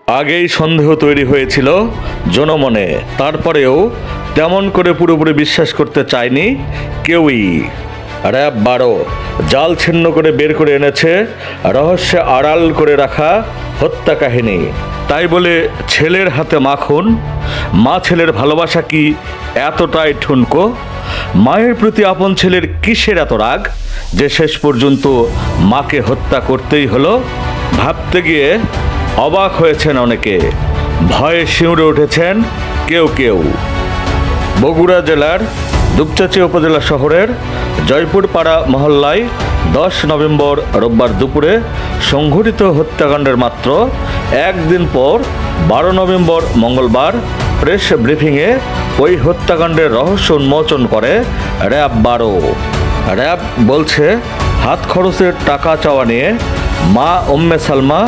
আগেই সন্দেহ তৈরি হয়েছিল জনমনে, তারপরেও তেমন করে পুরোপুরি বিশ্বাস করতে চায়নি কেউই। র্যাব 12 জাল ছিন্ন করে বের করে এনেছে রহস্যে আড়াল করে রাখা হত্যা কাহিনী। তাই বলে ছেলের হাতে মাখন? মা ছেলের ভালোবাসা কি এতটাই ঠুনকো? মায়ের প্রতি আপন ছেলের কিসের এত রাগ যে শেষ পর্যন্ত মাকে হত্যা করতেই হলো? ভাবতে গিয়ে অবাক হয়েছেন অনেকে, ভয়ে শিউরে উঠেছেন কেউ কেউ। বগুড়া জেলার দুপচাঁচিয়া উপজেলা শহরের জয়পুরপাড়া মহল্লায় 10 নভেম্বর রোববার দুপুরে সংঘটিত হত্যাকাণ্ডের মাত্র একদিন পর 12 নভেম্বর মঙ্গলবার প্রেস ব্রিফিংয়ে ওই হত্যাকাণ্ডের রহস্য উন্মোচন করে র্যাব 12। র্যাব বলছে, হাত খরচের টাকা চাওয়া নিয়ে মা উম্মে সালমা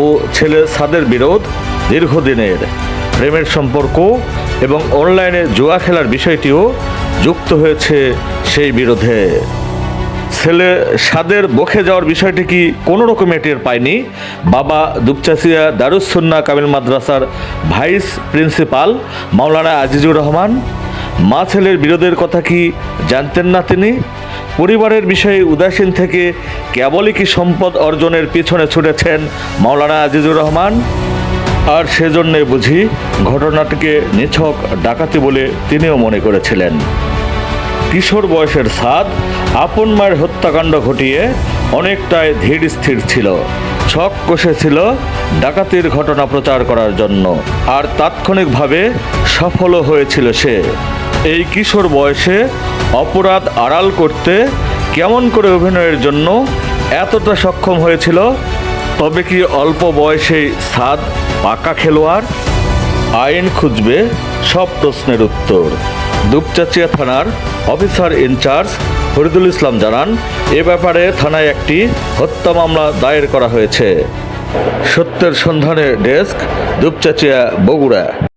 ও ছেলে সাদের বিরোধ দীর্ঘদিনের। প্রেমের সম্পর্ক এবং অনলাইনে জুয়া খেলার বিষয়টিও যুক্ত হয়েছে সেই বিরোধে। ছেলে সাদের বখে যাওয়ার বিষয়টি কি কোনো রকমে টের পায়নি বাবা দুপচাঁচিয়া দারুস সুন্নাহ কামিল মাদ্রাসার ভাইস প্রিন্সিপাল মাওলানা আজিজুর রহমান? মা ছেলের বিরোধের কথা কি জানতেন না তিনি? পরিবারের বিষয়ে উদাসীন থেকে কেবলই কি সম্পদ অর্জনের পিছনে ছুটেছেন মাওলানা আজিজুর রহমান? আর সেজন্যে বুঝি ঘটনাটিকে নিছক ডাকাতি বলে তিনিও মনে করেছিলেন। কিশোর বয়সের সাদ আপন মায়ের হত্যাকাণ্ড ঘটিয়ে অনেকটাই ধীর স্থির ছিল। ছক কষেছিল ডাকাতির ঘটনা প্রচার করার জন্য, আর তাৎক্ষণিকভাবে সফলও হয়েছিল সে। এই কিশোর বয়সে অপরাধ আড়াল করতে কেমন করে অভিনয়ের জন্য এতটা সক্ষম হয়েছিল? তবে কি অল্প বয়সেই সাদ পাকা খেলোয়াড়? আইন খুঁজবে সব প্রশ্নের উত্তর। দুপচাঁচিয়া থানার অফিসার ইনচার্জ ফরিদুল ইসলাম জানান, এ ব্যাপারে থানায় একটি হত্যা মামলা দায়ের করা হয়েছে। সত্যের সন্ধানে ডেস্ক, দুপচাঁচিয়া, বগুড়া।